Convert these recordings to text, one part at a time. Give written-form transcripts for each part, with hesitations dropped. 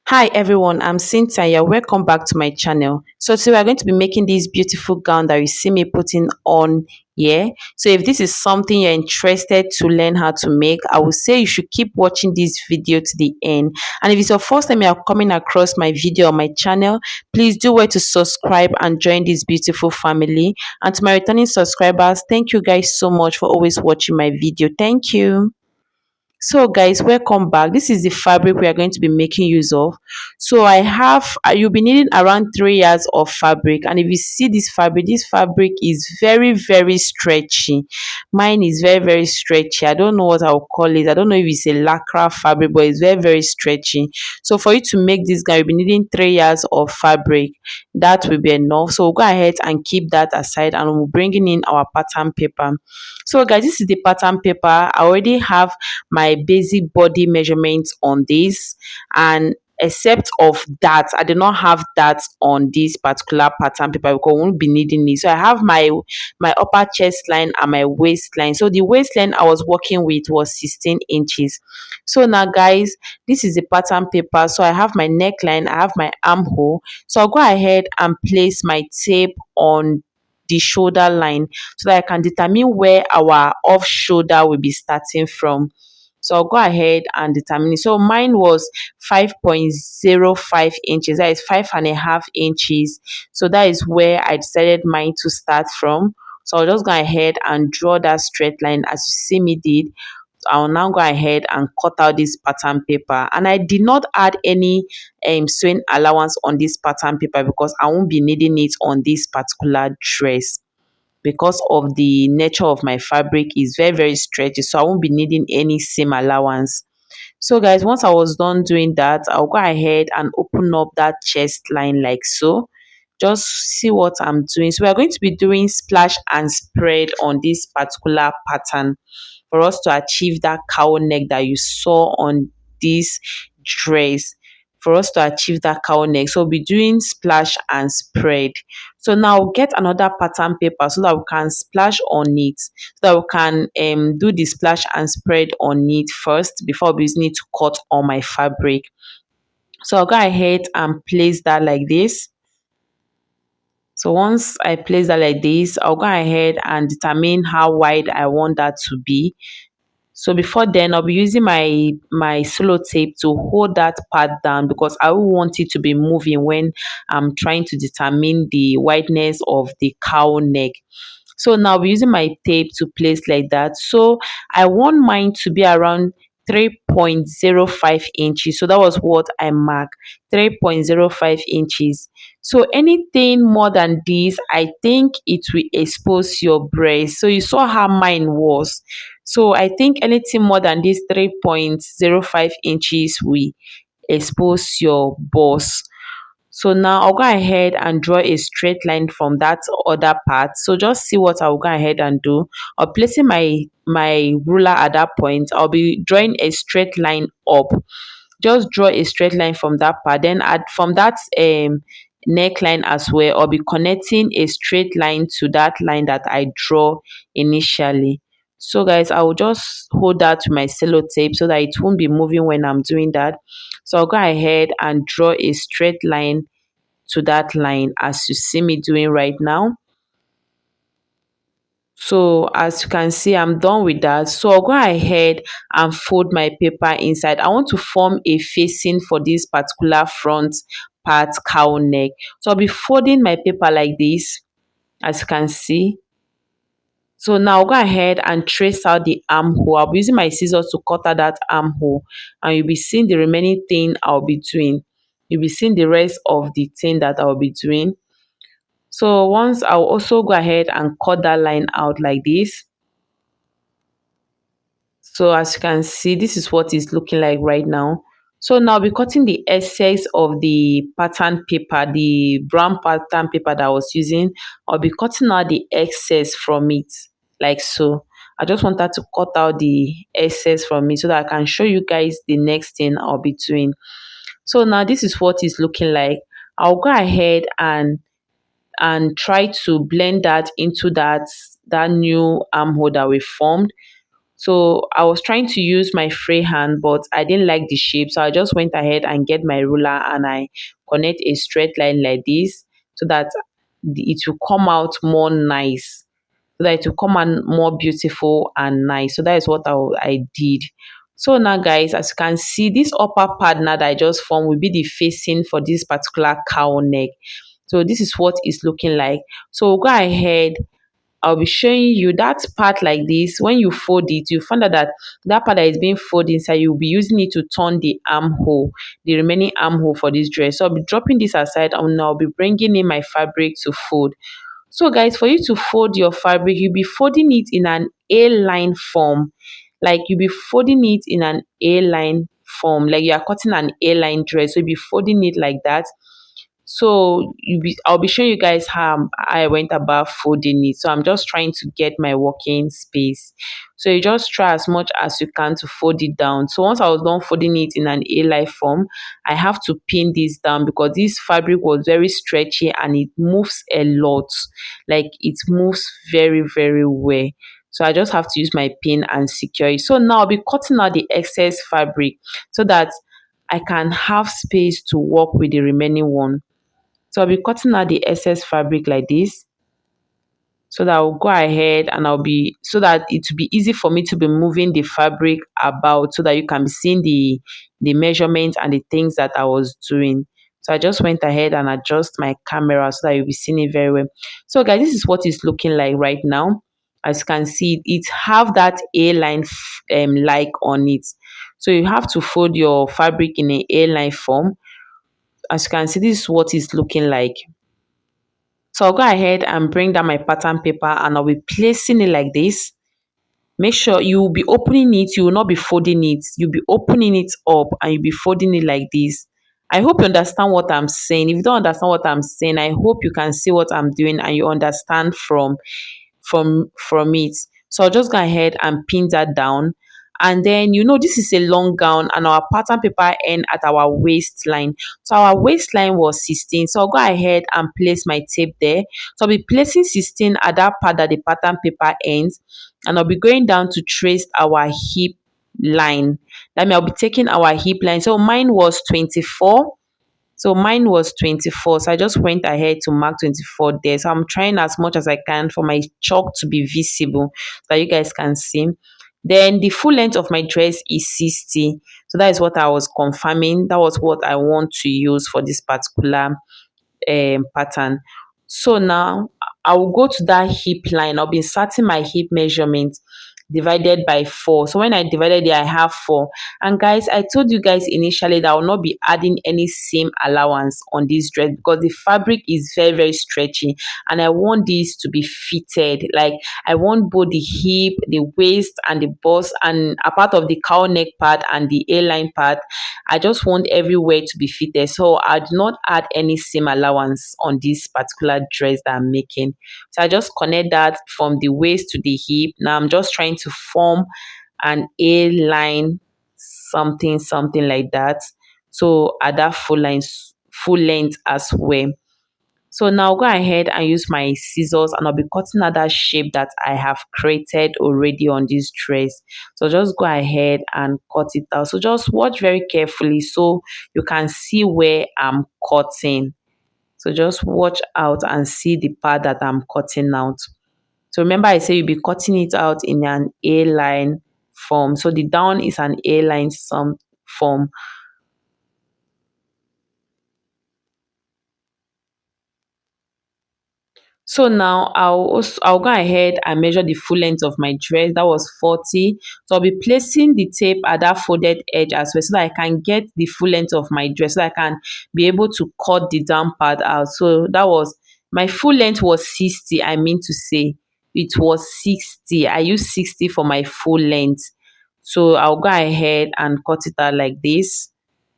Hi everyone, I'm Cynthia. Welcome back to my channel. So today we're going to be making this beautiful gown that you see me putting on here. So if this is something you're interested to learn how to make, I would say you should keep watching this video to the end. And if it's your first time you're coming across my video on my channel, please do wait to subscribe and join this beautiful family. And to my returning subscribers, thank you guys so much for always watching my video. Thank you. So guys, welcome back. This is the fabric we are going to be making use of. So I have you'll be needing around 3 yards of fabric, and if you see this fabric is very stretchy. Mine is very stretchy. I don't know what I'll call it. I don't know if it's a lycra fabric, but it's very stretchy. So for you to make this gown, you'll be needing 3 yards of fabric. That will be enough. So we'll go ahead and keep that aside, and we'll bring in our pattern paper. So guys, this is the pattern paper. I already have my basic body measurements on this, and except of that, I did not have that on this particular pattern paper because we won't be needing it. So I have my upper chest line and my waistline. So the waistline I was working with was 16 inches. So now guys, this is the pattern paper. So I have my neckline, I have my armhole. So I'll go ahead and place my tape on the shoulder line so that I can determine where our off shoulder will be starting from. So I'll go ahead and determine it. So mine was 5.05 inches. That is 5.5 inches. So that is where I decided mine to start from. So I'll just go ahead and draw that straight line as you see me did. I'll now go ahead and cut out this pattern paper, and I did not add any sewing allowance on this pattern paper because I won't be needing it on this particular dress because of the nature of my fabric is very stretchy, so I won't be needing any seam allowance. So guys, once I was done doing that, I'll go ahead and open up that chest line like so. Just see what I'm doing. So we're going to be doing splash and spread on this particular pattern for us to achieve that cow neck that you saw on this dress. For us to achieve that cow neck, so we'll be doing splash and spread. So now get another pattern paper so that we can splash on it, so that we can do the splash and spread on it first before we using it to cut on my fabric. So I'll go ahead and place that like this. So once I place that like this, I'll go ahead and determine how wide I want that to be. So before then, I'll be using my solo tape to hold that part down because I will want it to be moving when I'm trying to determine the wideness of the cow neck. So now I'll be using my tape to place like that. So I want mine to be around 3.05 inches. So that was what I marked, 3.05 inches. So anything more than this, I think it will expose your breast. So you saw how mine was. So I think anything more than this 3.05 inches will expose your bust. So now I'll go ahead and draw a straight line from that other part. So just see what I'll go ahead and do. I'll placing my ruler at that point. I'll be drawing a straight line up. Just draw a straight line from that part. Then add from that neckline as well. I'll be connecting a straight line to that line that I draw initially. So guys, I will just hold that to my cello tape so that it won't be moving when I'm doing that. So I'll go ahead and draw a straight line to that line as you see me doing right now. So as you can see, I'm done with that. So I'll go ahead and fold my paper inside. I want to form a facing for this particular front part cow neck. So I'll be folding my paper like this, as you can see. So now I'll go ahead and trace out the armhole. I'll be using my scissors to cut out that armhole, and you'll be seeing the remaining thing I'll be doing. You'll be seeing the rest of the thing that I'll be doing. So once I'll also go ahead and cut that line out like this. So as you can see, this is what it's looking like right now. So now I'll be cutting the excess of the pattern paper, the brown pattern paper that I was using. I'll be cutting out the excess from it, like so. I just wanted to cut out the excess from it so that I can show you guys the next thing I'll be doing. So now this is what it's looking like. I'll go ahead and try to blend that into that new armhole that we formed. So I was trying to use my free hand, but I didn't like the shape. So I just went ahead and get my ruler and I connect a straight line like this so that it will come out more nice, so that it will come out more beautiful and nice. So that is what I did. So now guys, as you can see, this upper part now that I just formed will be the facing for this particular cow neck. So this is what it's looking like. So go ahead, I'll be showing you that part like this. When you fold it, you find out that that part that is being folded inside, you'll be using it to turn the armhole, the remaining armhole for this dress. So I'll be dropping this aside and I'll be bringing in my fabric to fold. So guys, for you to fold your fabric, you'll be folding it in an A-line form. Like you'll be folding it in an A-line form. Like you are cutting an A-line dress. So you'll be folding it like that. So I'll be showing you guys how I went about folding it. So I'm just trying to get my working space. So you just try as much as you can to fold it down. So once I was done folding it in an A-line form, I have to pin this down because this fabric was very stretchy and it moves a lot. Like it moves very, very well. So I just have to use my pin and secure it. So now I'll be cutting out the excess fabric so that I can have space to work with the remaining one. So I'll be cutting out the excess fabric like this so that I'll go ahead and so that it will be easy for me to be moving the fabric about so that you can be seeing the measurements and the things that I was doing. So I just went ahead and adjust my camera so that you'll be seeing it very well. So guys, this is what it's looking like right now. As you can see, it have that A-line like on it. So you have to fold your fabric in an A-line form. As you can see, this is what it's looking like. So I'll go ahead and bring down my pattern paper and I'll be placing it like this. Make sure you will be opening it, you will not be folding it. You'll be opening it up and you'll be folding it like this. I hope you understand what I'm saying. If you don't understand what I'm saying, I hope you can see what I'm doing and you understand from it. So I'll just go ahead and pin that down. And then this is a long gown and our pattern paper end at our waistline. So our waistline was 16. So I'll go ahead and place my tape there. So I'll be placing 16 at that part that the pattern paper ends, and I'll be going down to trace our hip line. That means I'll be taking our hip line. So mine was 24. So mine was 24. So I just went ahead to mark 24 there. So I'm trying as much as I can for my chalk to be visible so that you guys can see. Then the full length of my dress is 60. So that is what I was confirming. That was what I want to use for this particular pattern. So now I will go to that hip line. I'll be inserting my hip measurement divided by 4. So when I divided it, I have 4. And guys, I told you guys initially that I will not be adding any seam allowance on this dress because the fabric is very, very stretchy and I want this to be fitted. Like I want both the hip, the waist and the bust, and a part of the cow neck part and the A-line part. I just want everywhere to be fitted. So I do not add any seam allowance on this particular dress that I'm making. So I just connect that from the waist to the hip. Now I'm just trying to form an A-line, something like that. So at that full length as well. So now go ahead and use my scissors and I'll be cutting out that shape that I have created already on this dress. So just go ahead and cut it out. So just watch very carefully so you can see where I'm cutting. So just watch out and see the part that I'm cutting out. So remember I say you'll be cutting it out in an A-line form. So the down is an A-line form. So now I'll go ahead and measure the full length of my dress. That was 40. So I'll be placing the tape at that folded edge as well so that I can get the full length of my dress so that I can be able to cut the down part out. So that was my full length was 60. I mean to say it was 60. I used 60 for my full length. So I'll go ahead and cut it out like this.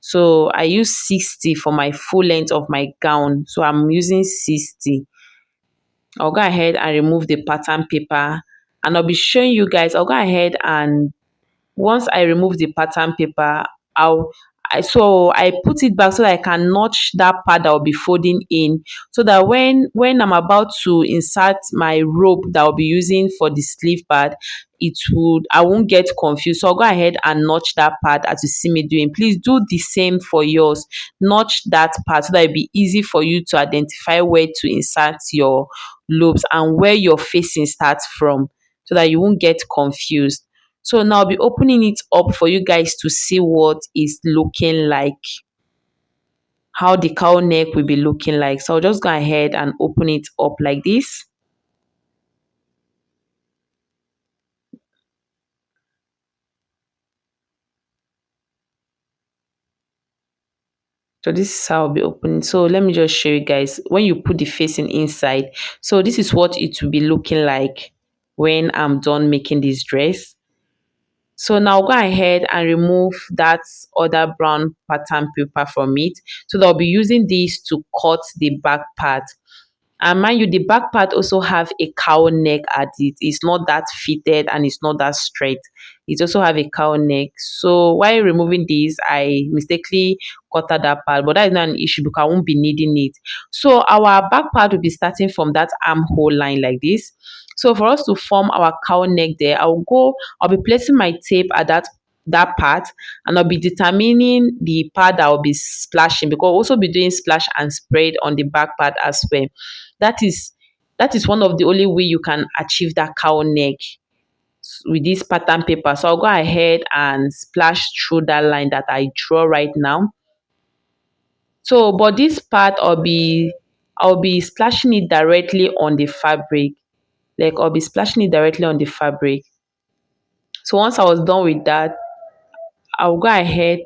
So I use 60 for my full length of my gown. So I'm using 60. I'll go ahead and remove the pattern paper and I'll be showing you guys. I'll go ahead and once I remove the pattern paper, I put it back so that I can notch that part that will be folding in, so that when I'm about to insert my rope that I'll be using for the sleeve part, I won't get confused. So I'll go ahead and notch that part as you see me doing. Please do the same for yours. Notch that part so that it'll be easy for you to identify where to insert your loops and where your facing starts from, so that you won't get confused. So now I'll be opening it up for you guys to see what it's looking like, how the cowl neck will be looking like. So I'll just go ahead and open it up like this. So this is how I'll be opening. So let me just show you guys when you put the facing inside. So this is what it will be looking like when I'm done making this dress. So now go ahead and remove that other brown pattern paper from it. So that I'll be using this to cut the back part. And mind you, the back part also have a cowl neck at it. It's not that fitted and it's not that straight. It also have a cowl neck. So while removing this, I mistakenly cut out that part, but that is not an issue because I won't be needing it. So our back part will be starting from that armhole line like this. So for us to form our cowl neck there, I'll be placing my tape at that part, and I'll be determining the part that will be splashing, because I'll also be doing splash and spread on the back part as well. That is that is one of the only way you can achieve that cowl neck with this pattern paper. So I'll go ahead and splash through that line that I draw right now. So but this part I'll be splashing it directly on the fabric. Like I'll be splashing it directly on the fabric. So once I was done with that, I'll go ahead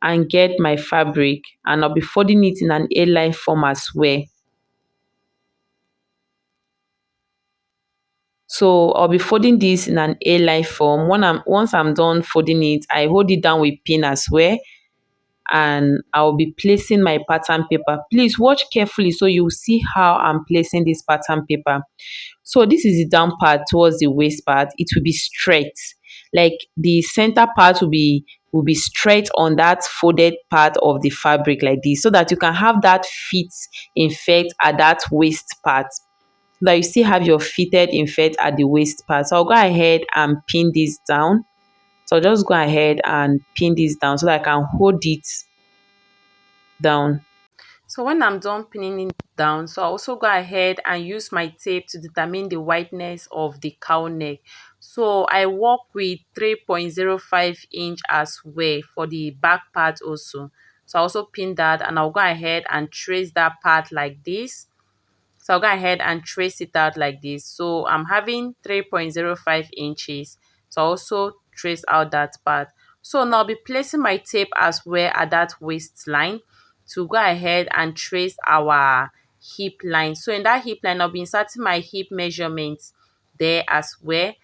and get my fabric, and I'll be folding it in an A-line form as well. So I'll be folding this in an A-line form. Once I'm done folding it, I hold it down with pin as well, and I'll be placing my pattern paper. Please watch carefully so you see how I'm placing this pattern paper. So this is the down part towards the waist part. It will be straight. Like the center part will be straight on that folded part of the fabric like this, so that you can have that fit effect at that waist part, so that you still have your fitted effect at the waist part. So I'll go ahead and pin this down. So I'll just go ahead and pin this down so that I can hold it down. So when I'm done pinning it down, so I also go ahead and use my tape to determine the wideness of the cowl neck. So I work with 3.05 inch as well for the back part also. So I also pin that, and I'll go ahead and trace that part like this. So I'll go ahead and trace it out like this. So I'm having 3.05 inches. So I also trace out that part. So now I'll be placing my tape as well at that waistline to go ahead and trace our hip line. So in that hip line, I'll be inserting my hip measurements there as well.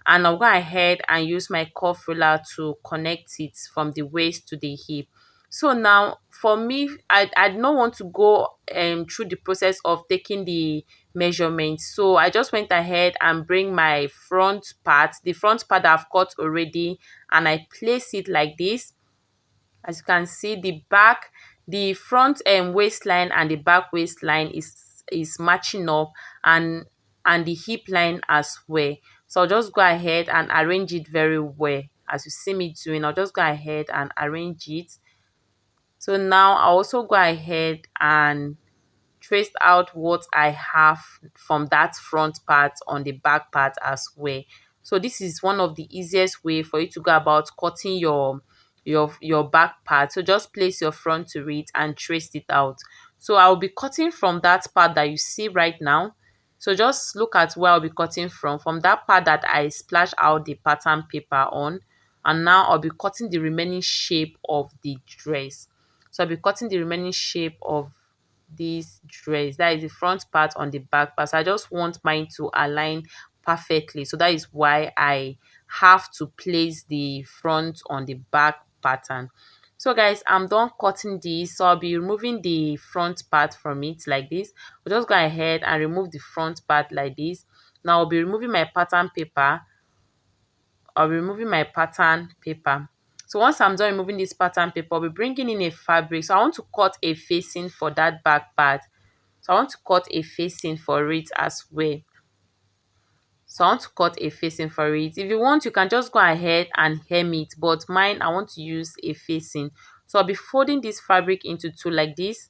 And I'll go ahead and use my cuff ruler to connect it from the waist to the hip. So now for me, I don't want to go through the process of taking the measurements. So I just went ahead and bring my front part, the front part that I've cut already, and I place it like this. As you can see, the front waistline and the back waistline is matching up, and the hip line as well. So I'll just go ahead and arrange it very well. As you see me doing, I'll just go ahead and arrange it. So now I'll also go ahead and traced out what I have from that front part on the back part as well. So this is one of the easiest way for you to go about cutting your back part. So just place your front to it and trace it out. So I'll be cutting from that part that you see right now. So just look at where I'll be cutting from that part that I splash out the pattern paper on. And now I'll be cutting the remaining shape of the dress. So I'll be cutting the remaining shape of this dress. That is the front part on the back part. So I just want mine to align perfectly. So that is why I have to place the front on the back pattern. So guys, I'm done cutting this. So I'll be removing the front part from it like this. I'll just go ahead and remove the front part like this. Now I'll be removing my pattern paper. I'll be removing my pattern paper. So once I'm done removing this pattern paper, I'll be bringing in a fabric. So I want to cut a facing for that back part. So I want to cut a facing for it as well. So I want to cut a facing for it. If you want, you can just go ahead and hem it, but mine, I want to use a facing. So I'll be folding this fabric into two like this,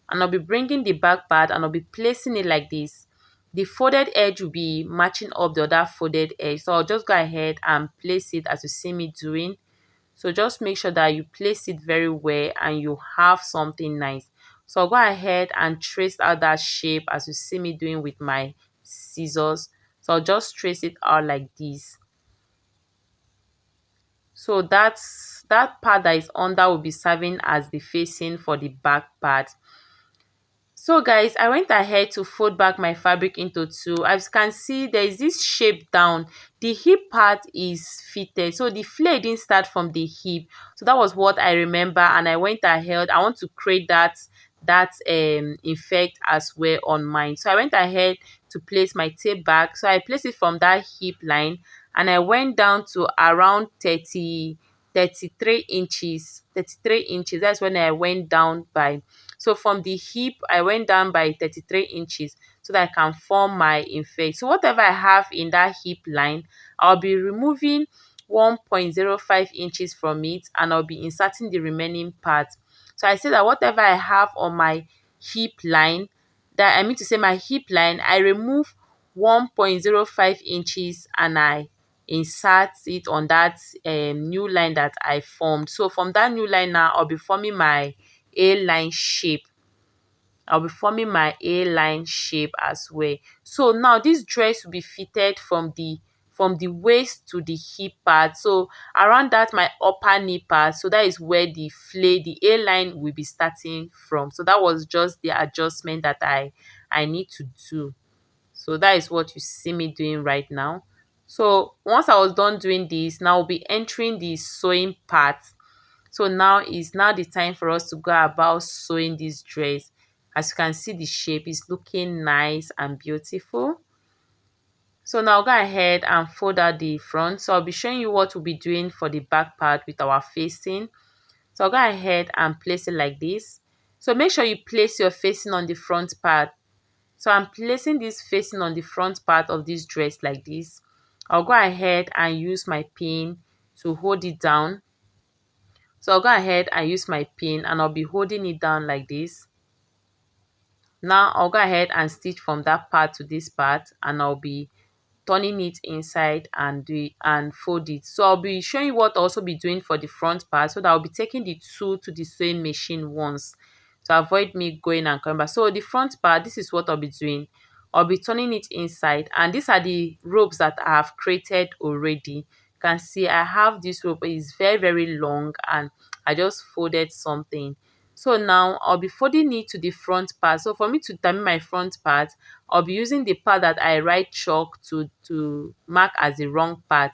and I'll be bringing the back part and I'll be placing it like this. The folded edge will be matching up the other folded edge. So I'll just go ahead and place it as you see me doing. So just make sure that you place it very well and you have something nice. So I'll go ahead and trace out that shape as you see me doing with my scissors. So I'll just trace it out like this. So that part that is under will be serving as the facing for the back part. So guys, I went ahead to fold back my fabric into two. As you can see, there is this shape down. The hip part is fitted. So the flare didn't start from the hip. So that was what I remember, and I went ahead. I want to create that effect as well on mine. So I went ahead to place my tape back. So I placed it from that hip line, and I went down to around 33 inches. 33 inches. That's when I went down by. So from the hip, I went down by 33 inches so that I can form my effect. So whatever I have in that hip line, I'll be removing 1.05 inches from it, and I'll be inserting the remaining part. So I say that whatever I have on my hip line, that I mean to say my hip line, I remove 1.05 inches and I insert it on that new line that I formed. So from that new line now, I'll be forming my A-line shape. I'll be forming my A-line shape as well. So now this dress will be fitted from the waist to the hip part. So around that my upper knee part. So that is where the flare, the A-line will be starting from. So that was just the adjustment that I need to do. So that is what you see me doing right now. So once I was done doing this, now I'll be entering the sewing part. So now is now the time for us to go about sewing this dress. As you can see, the shape is looking nice and beautiful. So now go ahead and fold out the front. So I'll be showing you what we'll be doing for the back part with our facing. So I'll go ahead and place it like this. So make sure you place your facing on the front part. So I'm placing this facing on the front part of this dress like this. I'll go ahead and use my pin to hold it down. So I'll go ahead and use my pin and I'll be holding it down like this. Now I'll go ahead and stitch from that part to this part, and I'll be turning it inside and fold it. So I'll be showing you what I'll also be doing for the front part, so that I'll be taking the two to the sewing machine once to avoid me going and coming back. So the front part, this is what I'll be doing. I'll be turning it inside, and these are the ropes that I have created already. You can see I have this rope. It's very long, and I just folded something. So now I'll be folding it to the front part. So for me to determine my front part, I'll be using the part that I write chalk to mark as the wrong part.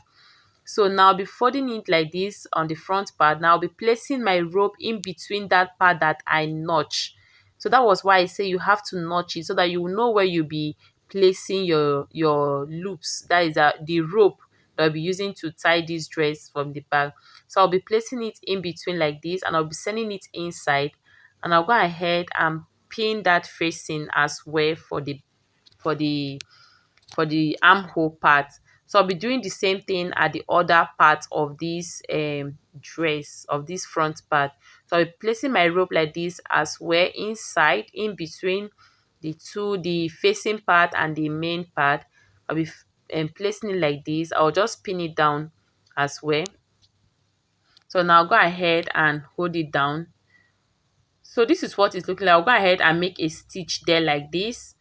So now I'll be folding it like this on the front part. Now I'll be placing my rope in between that part that I notch. So that was why I say you have to notch it so that you will know where you'll be placing your loops. That is the rope that I'll be using to tie this dress from the back. So I'll be placing it in between like this, and I'll be sending it inside, and I'll go ahead and pin that facing as well for the for the armhole part. So I'll be doing the same thing at the other part of this dress, of this front part. So I'll be placing my rope like this as well inside, in between the facing part and the main part. I'll be placing it like this. I'll just pin it down as well. So now go ahead and hold it down. So this is what it's looking like. I'll go ahead and make a stitch there like this,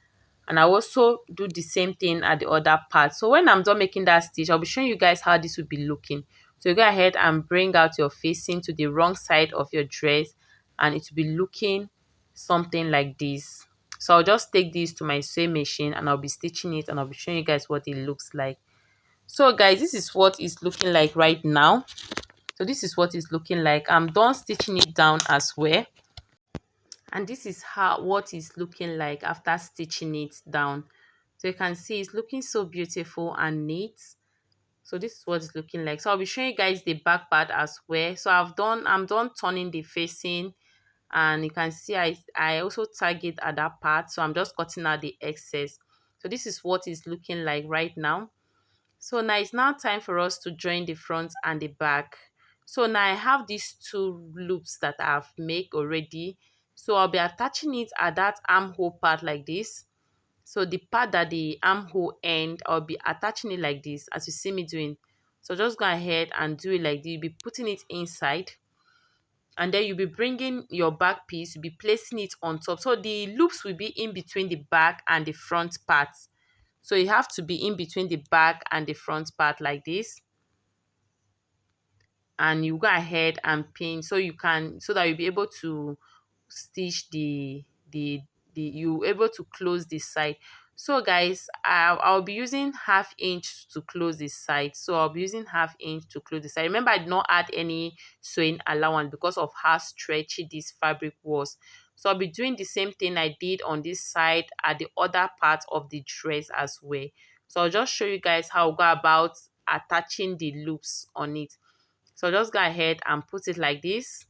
and I also do the same thing at the other part. So when I'm done making that stitch, I'll be showing you guys how this will be looking. So you go ahead and bring out your facing to the wrong side of your dress, and it will be looking something like this. So I'll just take this to my sewing machine and I'll be stitching it, and I'll be showing you guys what it looks like. So guys, this is what it's looking like right now. So this is what it's looking like. I'm done stitching it down as well. And this is what it's looking like after stitching it down. So you can see it's looking so beautiful and neat. So this is what it's looking like. So I'll be showing you guys the back part as well. So I'm done turning the facing, and you can see I also tag it at that part. So I'm just cutting out the excess. So this is what it's looking like right now. So now it's now time for us to join the front and the back. So now I have these two loops that I've made already. So I'll be attaching it at that armhole part like this. So the part that the armhole end, I'll be attaching it like this as you see me doing. So just go ahead and do it like this. You'll be putting it inside, and then you'll be bringing your back piece, you'll be placing it on top. So the loops will be in between the back and the front part. So you have to be in between the back and the front part like this. And you go ahead and pin so you can, so that you'll be able to stitch the you able to close this side. So guys, I'll be using half inch to close this side. So I'll be using half inch to close this side. Remember, I did not add any sewing allowance because of how stretchy this fabric was. So I'll be doing the same thing I did on this side at the other part of the dress as well. So I'll just show you guys how I'll go about attaching the loops on it. So just go ahead and put it like this,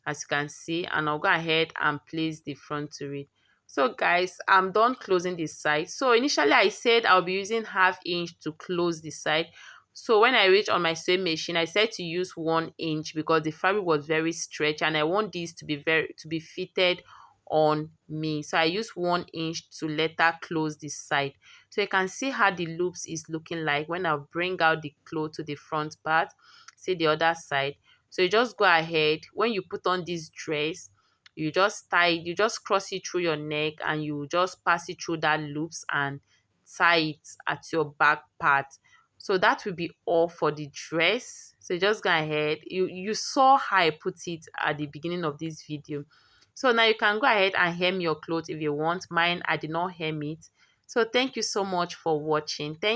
as you can see, and I'll go ahead and place the front to it. So guys, I'm done closing this side. So initially I said I'll be using half inch to close the side. So when I reach on my sewing machine, I said to use 1 inch because the fabric was very stretched and I want this to be fitted on me. So I use 1 inch to let her close this side. So you can see how the loops is looking like when I bring out the cloth to the front part. See the other side. So you just go ahead, when you put on this dress, you just cross it through your neck and you just pass it through that loops and tie it at your back part. So that will be all for the dress. So just go ahead. You saw how I put it at the beginning of this video. So now you can go ahead and hem your clothes if you want. Mine, I did not hem it. So thank you so much for watching. Thank